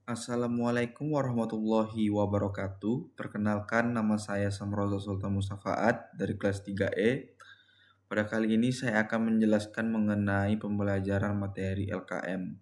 Assalamualaikum warahmatullahi wabarakatuh. Perkenalkan, nama saya Samroza Sultan Mustafaat dari kelas 3E. Pada kali ini saya akan menjelaskan mengenai pembelajaran materi LKM,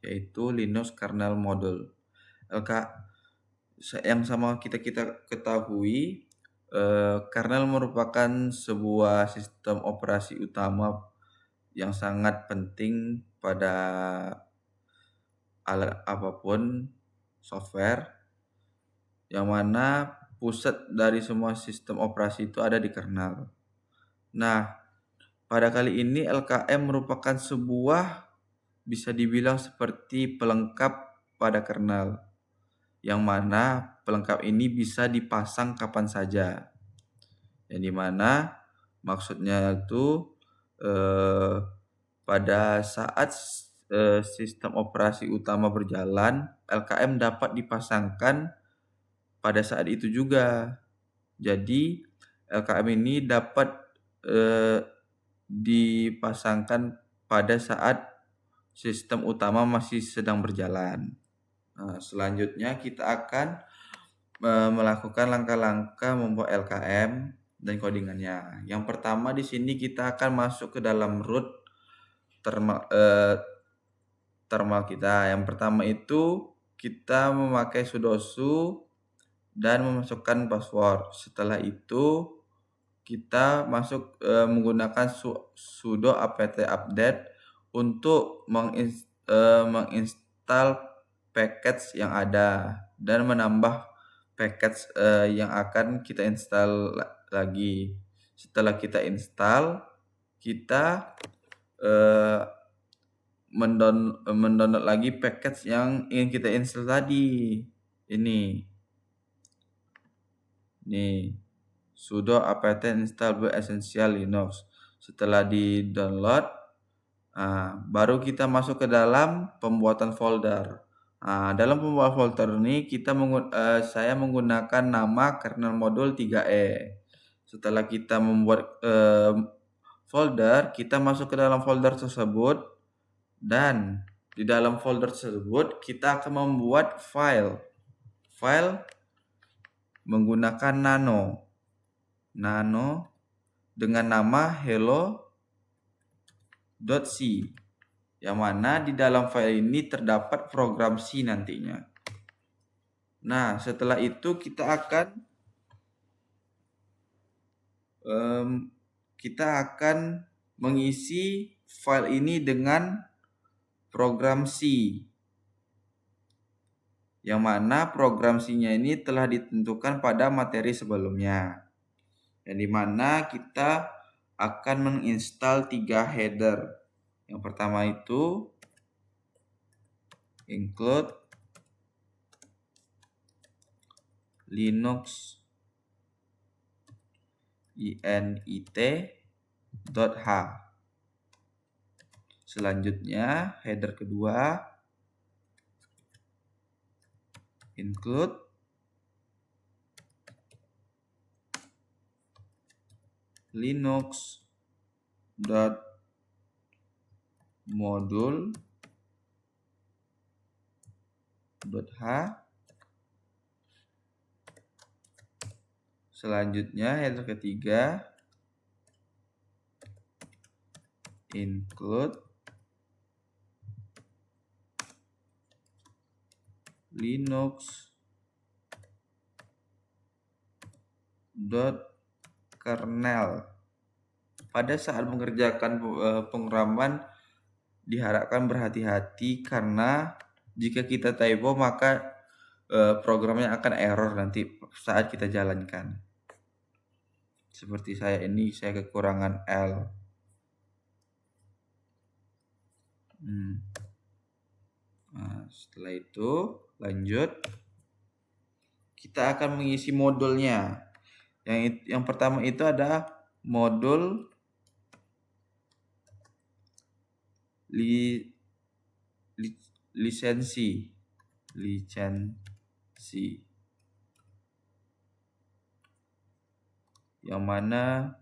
yaitu Linux Kernel Module. Yang sama kita ketahui, kernel merupakan sebuah sistem operasi utama yang sangat penting pada alat apapun software, yang mana pusat dari semua sistem operasi itu ada di kernel. Nah, pada kali ini LKM merupakan sebuah bisa dibilang seperti pelengkap pada kernel, yang mana pelengkap ini bisa dipasang kapan saja. Yang dimana maksudnya itu pada saat sistem operasi utama berjalan, LKM dapat dipasangkan pada saat itu juga. Jadi LKM ini dapat dipasangkan pada saat sistem utama masih sedang berjalan. Nah, selanjutnya kita akan melakukan langkah-langkah membuat LKM dan codingannya. Yang pertama di sini kita akan masuk ke dalam root terminal kita. Yang pertama itu kita memakai sudoku dan memasukkan password. Setelah itu kita masuk menggunakan sudo apt update untuk menginstal package yang ada dan menambah package yang akan kita install lagi. Setelah kita install, kita mendownload lagi package yang ingin kita install tadi. Ini sudo apt install build essential linux. Setelah di download, baru kita masuk ke dalam pembuatan folder. Dalam pembuatan folder ini saya menggunakan nama kernel modul 3E. Setelah kita membuat folder, kita masuk ke dalam folder tersebut, dan di dalam folder tersebut kita akan membuat file menggunakan nano dengan nama hello.c, yang mana di dalam file ini terdapat program C nantinya. Nah, setelah itu kita akan mengisi file ini dengan program C, yang mana program C-nya ini telah ditentukan pada materi sebelumnya, yang dimana kita akan menginstal 3 header. Yang pertama itu include linux init.h. Selanjutnya header kedua include linux.module.h. Selanjutnya header ketiga include linux.kernel. Pada saat mengerjakan pengeraman diharapkan berhati-hati, karena jika kita typo maka programnya akan error nanti saat kita jalankan. Seperti saya ini, saya kekurangan L. Nah, setelah itu lanjut, kita akan mengisi modulnya. Yang pertama itu ada modul lisensi, yang mana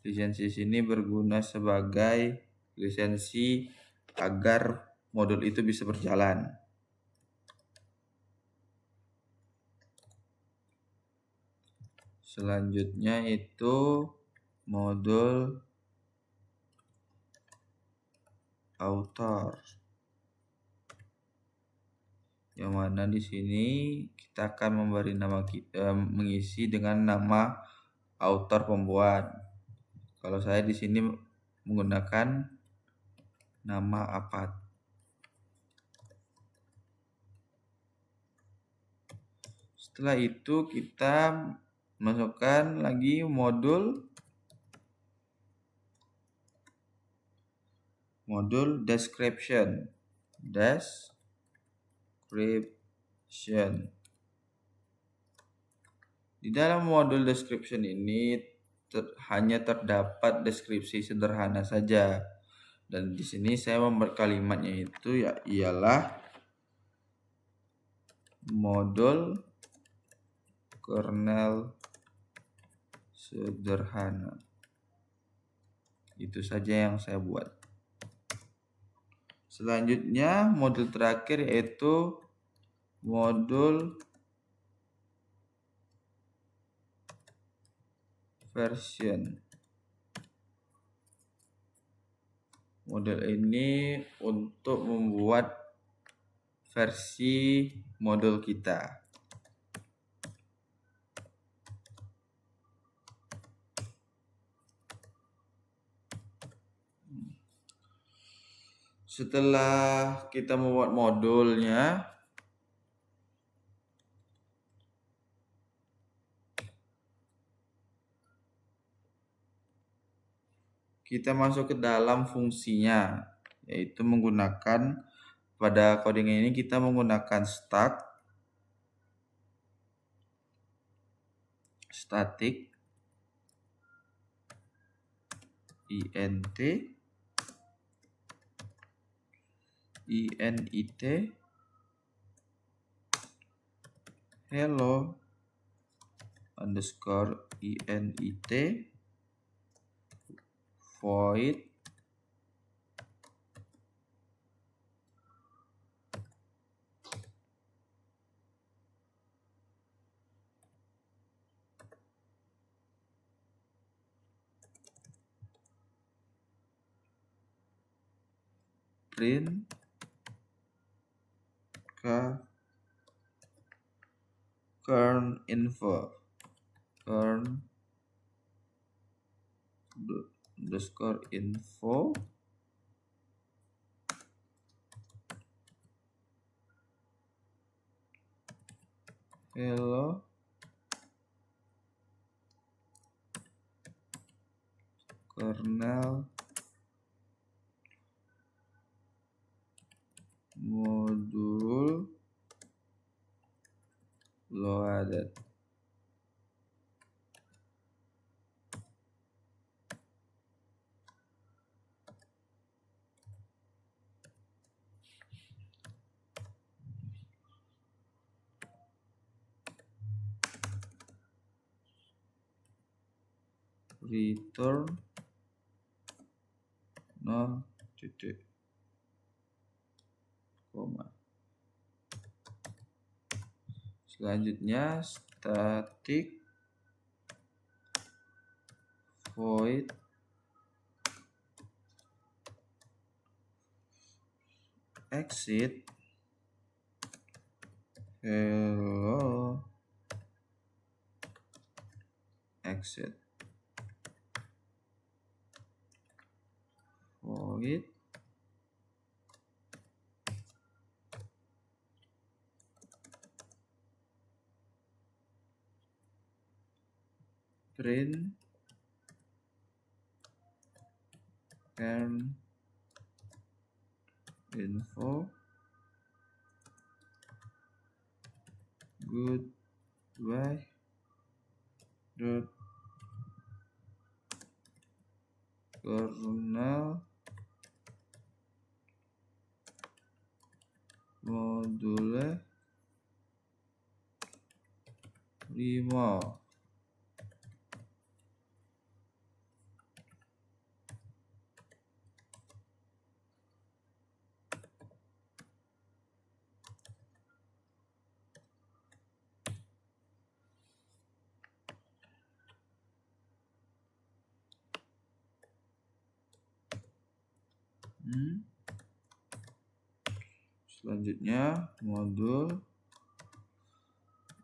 lisensi sini berguna sebagai lisensi agar modul itu bisa berjalan. Selanjutnya itu modul author, yang mana di sini kita akan memberi nama mengisi dengan nama author pembuat. Kalau saya di sini menggunakan nama Apad. Setelah itu kita masukkan lagi modul description. Di dalam modul description ini hanya terdapat deskripsi sederhana saja. Dan di sini saya memberi kalimatnya itu ialah modul kernel sederhana. Itu saja yang saya buat. Selanjutnya modul terakhir yaitu modul version. Modul ini untuk membuat versi modul kita. Setelah kita membuat modulnya, kita masuk ke dalam fungsinya, yaitu menggunakan pada coding ini kita menggunakan static init hello underscore init void print kern info underscore info hello kernel modul loaded. Return 0 titik koma. Selanjutnya static void exit hello exit void print kern info goodbye dot kernel module 5. Selanjutnya modul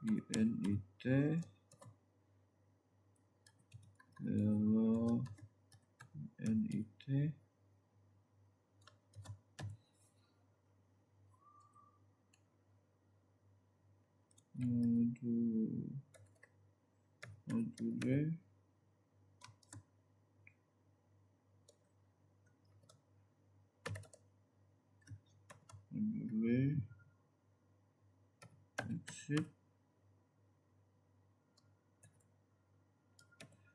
init hello init module exit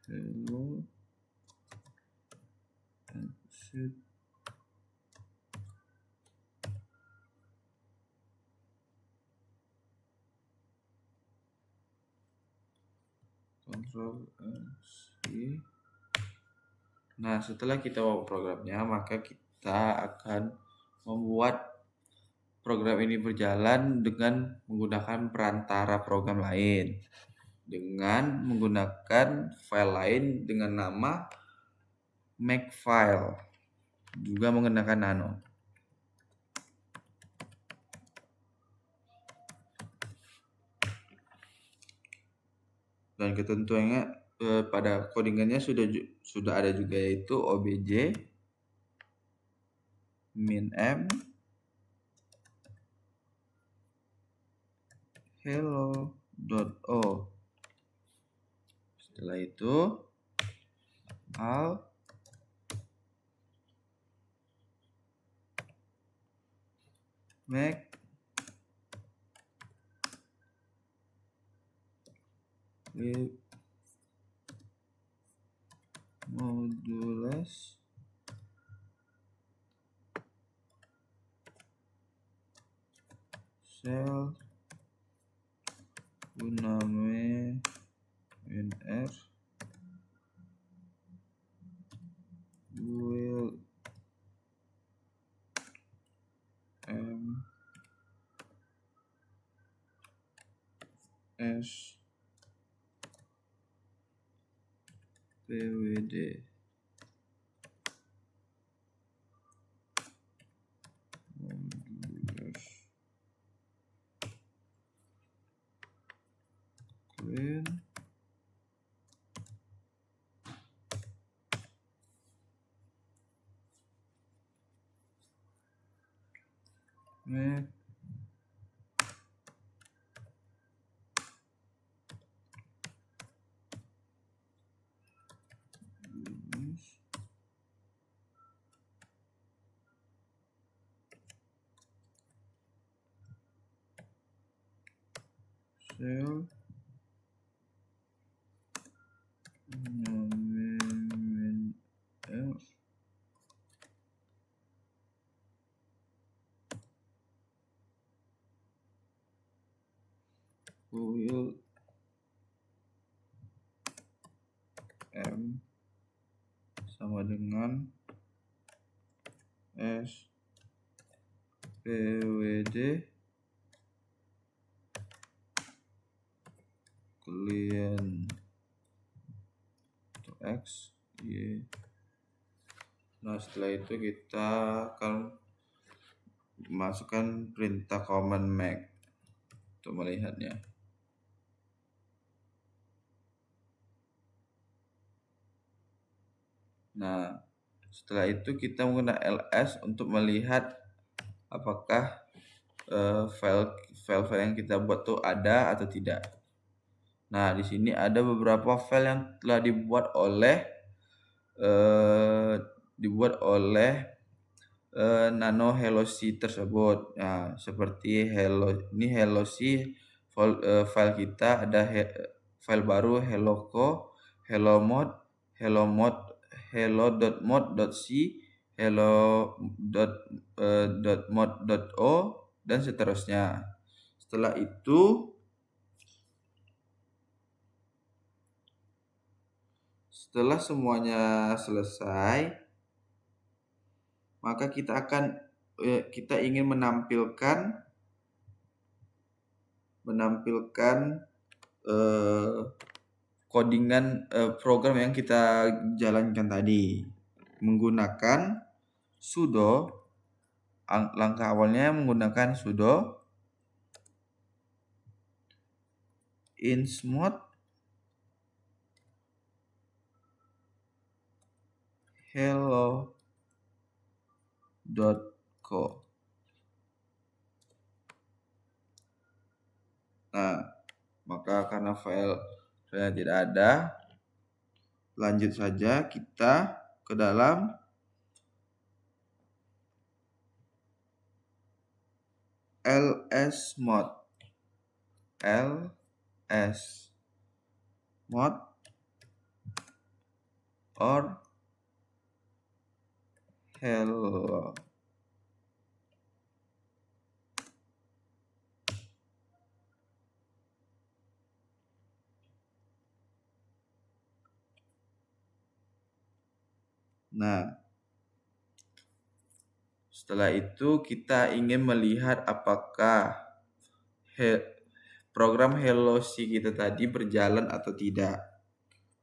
hello exit Ctrl C. Nah, setelah kita buat programnya, maka kita akan membuat program ini berjalan dengan menggunakan perantara program lain, dengan menggunakan file lain dengan nama makefile, juga menggunakan nano. Dan ketentuannya pada codingannya sudah ada juga, yaitu obj min_m hello.o. Setelah itu al make with modules cell guname nr will m s pwd clean make cell guname nr will m sama dengan s pwd clean x y. Nah, setelah itu kita akan masukkan perintah command make untuk melihatnya. Nah, setelah itu kita menggunakan ls untuk melihat apakah file yang kita buat tuh ada atau tidak. Nah, di sini ada beberapa file yang telah dibuat oleh nano helloc tersebut. Nah, seperti ini helloc file kita ada file baru helloco, hellomod, hello.mod.c, hello.mod.o dan seterusnya. Setelah itu setelah semuanya selesai, maka kita ingin menampilkan codingan program yang kita jalankan tadi menggunakan sudo, langkah awalnya menggunakan sudo insmod hello.co. Nah, maka karena filenya tidak ada, lanjut saja kita ke dalam lsmod or hello. Nah, setelah itu kita ingin melihat apakah program HelloC kita tadi berjalan atau tidak,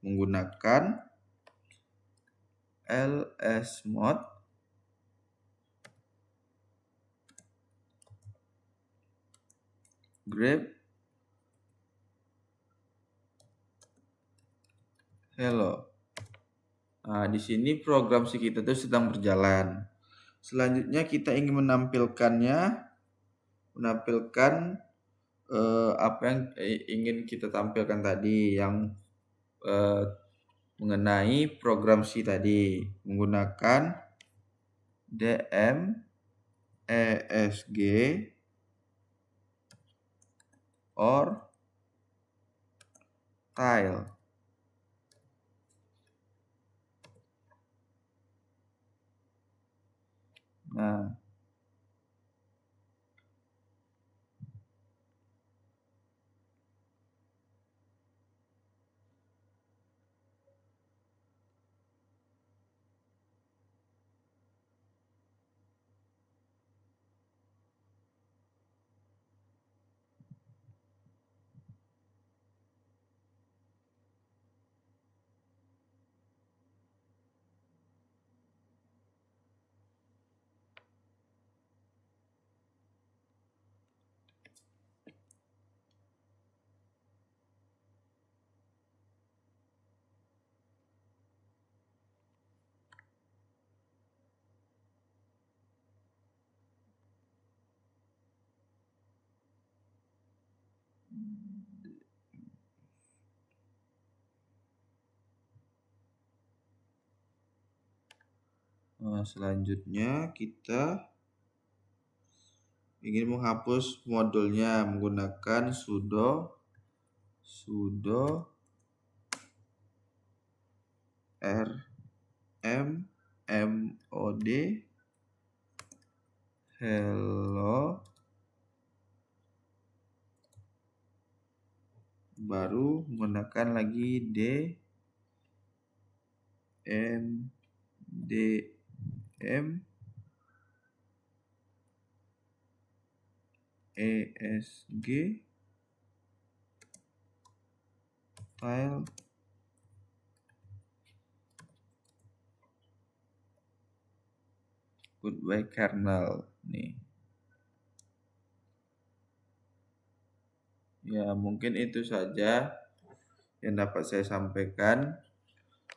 menggunakan lsmod grep hello. Nah, di sini program C kita itu sedang berjalan. Selanjutnya kita ingin menampilkan apa yang ingin kita tampilkan tadi, yang mengenai program C tadi, menggunakan dmesg or tile. Nah, selanjutnya kita ingin menghapus modulnya menggunakan sudo rmmod hello, baru menggunakan lagi dm esg tile goodbye kernel nih. Ya, mungkin itu saja yang dapat saya sampaikan.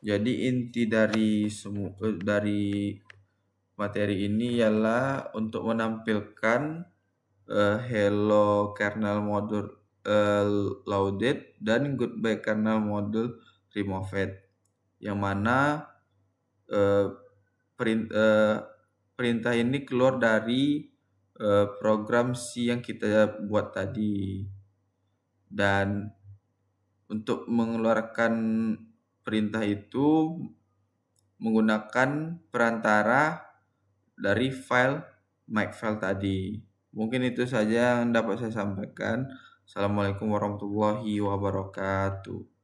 Jadi inti dari materi ini ialah untuk menampilkan hello kernel module loaded dan goodbye kernel module removed, yang mana perintah ini keluar dari program C yang kita buat tadi. Dan untuk mengeluarkan perintah itu menggunakan perantara dari file makefile tadi. Mungkin itu saja yang dapat saya sampaikan. Assalamualaikum warahmatullahi wabarakatuh.